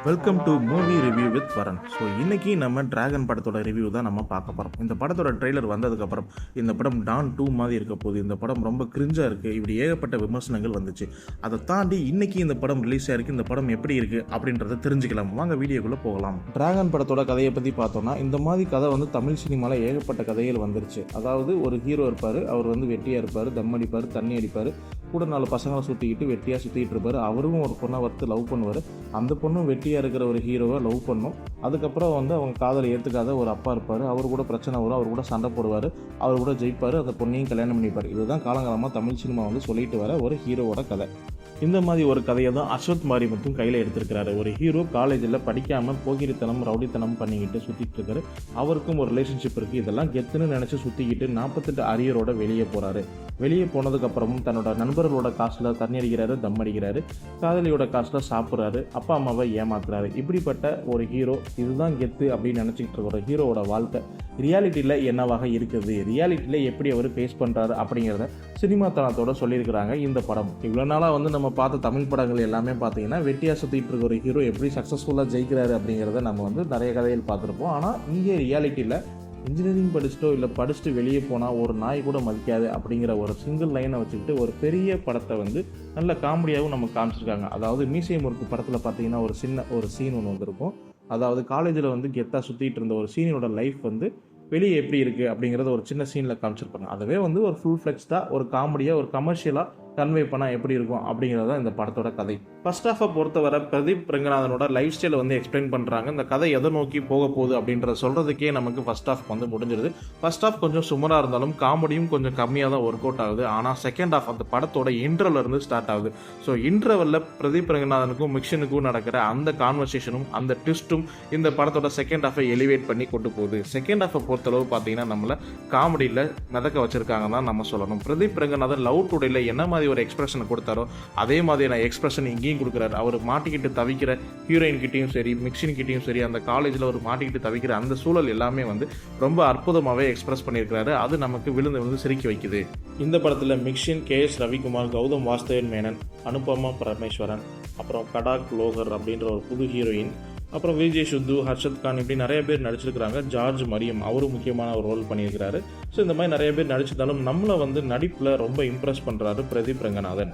Welcome to movie review with வரன். So இன்றைக்கி நம்ம டிராகன் படத்தோட ரிவ்யூ தான் நம்ம பார்க்க போகிறோம். இந்த படத்தோட ட்ரெய்லர் வந்ததுக்கப்புறம் இந்த படம் டான் 2 மாதிரி இருக்க போது, இந்த படம் ரொம்ப கிரிஞ்சாக இருக்குது, இப்படி ஏகப்பட்ட விமர்சனங்கள் வந்துச்சு. அதை தாண்டி இன்றைக்கி இந்த படம் ரிலீஸ் ஆகிருக்கு. இந்த படம் எப்படி இருக்குது அப்படின்றத தெரிஞ்சுக்கலாம். வாங்க வீடியோக்குள்ளே போகலாம். டிராகன் படத்தோட கதையை பற்றி பார்த்தோன்னா, இந்த மாதிரி கதை வந்து தமிழ் சினிமாவில் ஏகப்பட்ட கதைகள் வந்துருச்சு. அதாவது ஒரு ஹீரோ இருப்பார், அவர் வந்து வெட்டியாக இருப்பார், தம் அடிப்பார், தண்ணி அடிப்பார், கூட 4 பசங்களை சுற்றிக்கிட்டு வெட்டியாக சுற்றிக்கிட்டு இருப்பார். அவரும் ஒரு பொண்ணை வறுத்து லவ் பண்ணுவார். அந்த பொண்ணும் வெட்டியாக இருக்கிற ஒரு ஹீரோவை லவ் பண்ணும். அதுக்கப்புறம் வந்து அவங்க காதலை ஏற்றுக்காத ஒரு அப்பா இருப்பார். அவர் கூட பிரச்சனை வரும், அவர் கூட சண்டை போடுவார், அவர் கூட ஜெயிப்பார், அந்த பொண்ணையும் கல்யாணம் பண்ணிப்பார். இதுதான் காலங்காலமாக தமிழ் சினிமா வந்து சொல்லிட்டு வர ஒரு ஹீரோவோட கதை. இந்த மாதிரி ஒரு கதையை தான் அஸ்வத் மாரிமுத்தும் கையில் எடுத்திருக்கிறாரு. ஒரு ஹீரோ காலேஜில் படிக்காமல் போகிரித்தனம் ரவுடித்தனம் பண்ணிக்கிட்டு சுற்றிட்டு இருக்காரு. அவருக்கும் ஒரு ரிலேஷன்ஷிப் இருக்குது. இதெல்லாம் கெத்துன்னு நினச்சி சுற்றிக்கிட்டு 48 அரியரோட வெளியே போகிறாரு. வெளியே போனதுக்கப்புறமும் தன்னோட நண்பர்களோட காசில் தண்ணி அடிக்கிறாரு, தம் அடிக்கிறாரு, காதலியோட காசில் சாப்பிட்றாரு, அப்பா அம்மாவை ஏமாத்துறாரு. இப்படிப்பட்ட ஒரு ஹீரோ, இதுதான் கெத்து அப்படின்னு நினச்சிக்கிட்டு இருக்கிற ஒரு ஹீரோவோட வாழ்க்கை ரியாலிட்டியில் என்னவாக இருக்குது, ரியாலிட்டியில் எப்படி அவர் ஃபேஸ் பண்ணுறாரு அப்படிங்கிறத சினிமா தளத்தோட சொல்லியிருக்கிறாங்க இந்த படம். இவ்வளோ நாளாக வந்து நம்ம பார்த்த தமிழ் படங்கள் எல்லாமே பார்த்தீங்கன்னா வெட்டியாக சுற்றிட்டு இருக்க ஒரு ஹீரோ எப்படி சக்ஸஸ்ஃபுல்லாக ஜெயிக்கிறாரு அப்படிங்கிறத நம்ம வந்து நிறைய கதைகள் பார்த்துருப்போம். ஆனால் இங்கே ரியாலிட்டியில் இன்ஜினியரிங் படிச்சுட்டோ இல்லை படிச்சுட்டு வெளியே போனால் ஒரு நாய் கூட மதிக்காது அப்படிங்கிற ஒரு சிங்கிள் லைனை வச்சுக்கிட்டு ஒரு பெரிய படத்தை வந்து நல்ல காமெடியாகவும் நமக்கு காமிச்சிருக்காங்க. அதாவது மீசை முறுக்கு படத்தில் பார்த்தீங்கன்னா ஒரு சீன் ஒன்று வந்திருக்கும். அதாவது காலேஜில் வந்து கெத்தாக சுற்றிட்டு இருந்த ஒரு சீனோட லைஃப் வந்து வெளியே எப்படி இருக்குது அப்படிங்கிறத ஒரு சின்ன சீனில் காமிச்சிருப்பாங்க. அதுவே வந்து ஒரு ஃபுல் ஃப்ளெக்ஸ்டாக ஒரு காமெடியாக ஒரு கமர்ஷியலாக கன்வே பண்ணால் எப்படி இருக்கும் அப்படிங்கிறது தான் இந்த படத்தோட கதை. ஃபர்ஸ்ட் ஹாஃபை பொறுத்தவரை பிரதீப் ரங்கநாதனோட லைஃப் ஸ்டைலை வந்து எக்ஸ்பிளைன் பண்ணுறாங்க. இந்த கதை எதை நோக்கி போக போகுது அப்படின்றத சொல்கிறதுக்கே நமக்கு ஃபர்ஸ்ட் ஹாஃப் வந்து முடிஞ்சிருது. ஃபர்ஸ்ட் ஹாஃப் கொஞ்சம் சுமராக இருந்தாலும் காமெடியும் கொஞ்சம் கம்மியாக தான் ஒர்க் அவுட் ஆகுது. ஆனால் செகண்ட் ஹாஃப் அந்த படத்தோட இன்டர்வல்லேருந்து ஸ்டார்ட் ஆகுது. ஸோ இன்டர்வலில் பிரதீப் ரங்கநாதனுக்கும் மிக்ஷனுக்கும் நடக்கிற அந்த கான்வர்சேஷனும் அந்த ட்விஸ்ட்டும் இந்த படத்தோட செகண்ட் ஹாஃபை எலிவேட் பண்ணி கொண்டு போகுது. செகண்ட் ஹாஃபை பொறுத்தளவு பார்த்தீங்கன்னா நம்மளை காமெடியில் மிதக்க வச்சிருக்காங்க தான் நம்ம சொல்லணும். பிரதீப் ரங்கநாதன் லவ் டுடேல என்ன மாதிரி ஒரு எக்ஸ்பிரஷனை கொடுத்தாரோ அதே மாதிரியான எக்ஸ்பிரஷன் இங்கேயும் கொடுக்குறாரு. அவர் மாட்டிக்கிட்டு தவிக்கிற ஹீரோயின் கிட்டையும் சரி, மிக்சின் கிட்டையும் சரி, அந்த காலேஜில் ஒரு மாட்டிக்கிட்டு தவிக்கிற அந்த சூழல் எல்லாமே வந்து ரொம்ப அற்புதமாகவே எக்ஸ்பிரஸ் பண்ணியிருக்கிறாரு. அது நமக்கு விழுந்து சிரிக்க வைக்குது. இந்த படத்தில் மிக்சின், KS ரவிக்குமார், கௌதம் வாசுதேவன் மேனன், அனுபமா பரமேஸ்வரன், அப்புறம் கடாக் லோகர் அப்படின்ற ஒரு புது ஹீரோயின், அப்புறம் விஜய் சுத்து, ஹர்ஷத் கான், இப்படி நிறைய பேர் நடிச்சிருக்கிறாங்க. ஜார்ஜ் மரியம் அவரும் முக்கியமான ஒரு ரோல் பண்ணியிருக்கிறாரு. ஸோ இந்த மாதிரி நிறைய பேர் நடிச்சிருந்தாலும் நம்மளை வந்து நடிப்பில் ரொம்ப இம்ப்ரெஸ் பண்ணுறாரு பிரதீப் ரங்கநாதன்.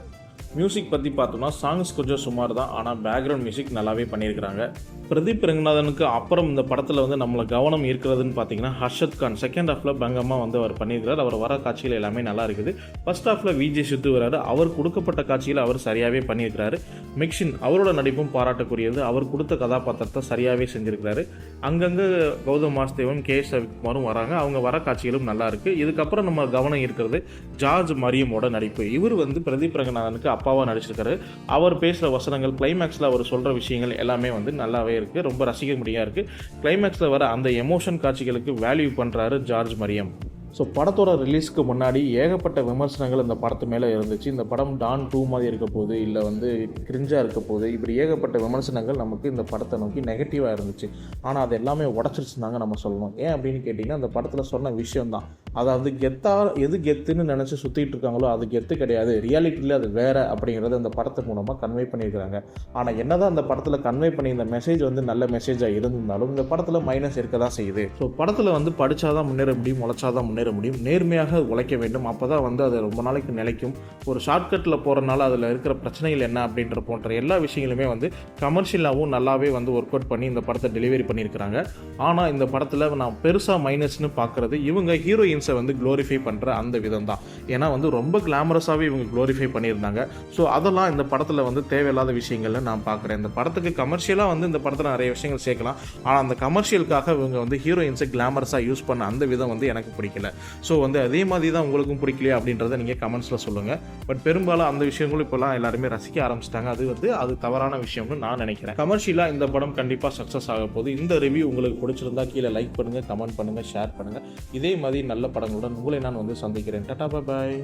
மியூசிக் பற்றி பார்த்தோம்னா சாங்ஸ் கொஞ்சம் சுமார் தான், ஆனால் பேக்ரவுண்ட் மியூசிக் நல்லாவே பண்ணியிருக்கிறாங்க. பிரதீப் ரங்கநாதனுக்கு அப்புறம் இந்த படத்தில் வந்து நம்மளை கவனம் இருக்கிறதுன்னு பார்த்தீங்கன்னா ஹர்ஷத் கான் செகண்ட் ஹாஃபில் பங்கமாக வந்து அவர் பண்ணியிருக்கிறார். அவர் வர காட்சிகள் எல்லாமே நல்லா இருக்குது. ஃபர்ஸ்ட் ஹாஃபில் விஜய் சுத்து வராரு. அவர் கொடுக்கப்பட்ட காட்சியில் அவர் சரியாகவே பண்ணியிருக்கிறாரு. மிக்ஷின் அவரோட நடிப்பும் பாராட்டக்கூடியது. அவர் கொடுத்த கதாபாத்திரத்தை சரியாகவே செஞ்சுருக்கிறாரு. அங்கங்கே கௌதம் வாசுதேவன், KS ரவிக்குமாரும் வராங்க. அவங்க வர காட்சிகளும் நல்லா இருக்குது. இதுக்கப்புறம் நம்ம கவனம் இருக்கிறது ஜார்ஜ் மரியமோட நடிப்பு. இவர் வந்து பிரதீப் ரங்கநாதனுக்கு அப்பாவாக நடிச்சிருக்காரு. அவர் பேசுகிற வசனங்கள், கிளைமேக்ஸில் அவர் சொல்கிற விஷயங்கள் எல்லாமே வந்து நல்லாவே இருக்குது, ரொம்ப ரசிக்க முடியா இருக்குது. கிளைமேக்ஸில் வர அந்த எமோஷன் காட்சிகளுக்கு வேல்யூ பண்ணுறாரு ஜார்ஜ் மரியம். ஸோ படத்தோட ரிலீஸ்க்கு முன்னாடி ஏகப்பட்ட விமர்சனங்கள் இந்த படத்து மேலே இருந்துச்சு. இந்த படம் டான் 2 மாதிரி இருக்க போகுது, இல்லை வந்து கிரிஞ்சாக இருக்க போகுது, இப்படி ஏகப்பட்ட விமர்சனங்கள் நமக்கு இந்த படத்தை நோக்கி நெகட்டிவாக இருந்துச்சு. ஆனால் அது எல்லாமே உடச்சிருச்சுனாங்க நம்ம சொல்லணும். ஏன் அப்படின்னு கேட்டிங்கன்னா அந்த படத்தில் சொன்ன விஷயம் தான். அதாவது எது கெத்துன்னு நினச்சி சுற்றிட்டு இருக்காங்களோ அது கெத்து கிடையாது, ரியாலிட்டியில் அது வேறு அப்படிங்கிறத அந்த படத்து மூலமாக கன்வே பண்ணியிருக்கிறாங்க. ஆனால் என்னதான் அந்த படத்தில் கன்வே பண்ணி இந்த மெசேஜ் வந்து நல்ல மெசேஜாக இருந்திருந்தாலும் இந்த படத்தில் மைனஸ் இருக்க தான் செய்யுது. ஸோ படத்தில் வந்து படித்தாதான் முன்னேற முடியும், முளைச்சாதான் முன்னேற முடியும், நேர்மையாக உழைக்க வேண்டும். அப்போ தான் வந்து அது ரொம்ப நாளைக்கு நிலைக்கும். ஒரு ஷார்ட்கட்டில் போகிறனால அதில் இருக்கிற பிரச்சனைகள் என்ன அப்படின்ற போன்ற எல்லா விஷயங்களுமே வந்து கமர்ஷியலாகவும் நல்லாவே வந்து ஒர்க் அவுட் பண்ணி இந்த படத்தை டெலிவரி பண்ணியிருக்கிறாங்க. ஆனால் இந்த படத்தில் நான் பெருசாக மைனஸ்னு பார்க்குறது இவங்க ஹீரோயின்ஸை வந்து க்ளோரிஃபை பண்ணுற அந்த விதம் தான். ஏன்னா வந்து ரொம்ப கிளாமரஸாகவே இவங்க க்ளோரிஃபை பண்ணியிருந்தாங்க. ஸோ அதெல்லாம் இந்த படத்தில் வந்து தேவையில்லாத விஷயங்கள்ல நான் பார்க்குறேன். இந்த படத்துக்கு கமர்ஷியலாக வந்து இந்த படத்தில் நிறைய விஷயங்கள் சேர்க்கலாம். ஆனால் அந்த கமர்ஷியலுக்காக இவங்க வந்து ஹீரோயின்ஸை கிளாமரஸாக யூஸ் பண்ண அந்த விதம் வந்து எனக்கு பிடிக்கல. ஸோ வந்து அதே மாதிரி தான் உங்களுக்கும் பிடிக்கலையா அப்படின்றத நீங்கள் கமெண்ட்ஸில் சொல்லுங்கள். பட் பெரும்பாலும் அந்த விஷயங்களும் இப்போலாம் எல்லாருமே ரசிக்க ஆரம்பிச்சிட்டாங்க. அது தவறான விஷயம்னு நான் நினைக்கிறேன். கமர்ஷியலாக இந்த படம் கண்டிப்பாக சக்ஸஸ் ஆக போகுது. இந்த ரிவ்யூ உங்களுக்கு பிடிச்சிருந்தா கீழே லைக் பண்ணுங்கள், கமெண்ட் பண்ணுங்கள், ஷேர் பண்ணுங்கள். இதே மாதிரி நல்ல படங்களுடன் உங்களை நான் வந்து சந்திக்கிறேன். டாடா, பாய்.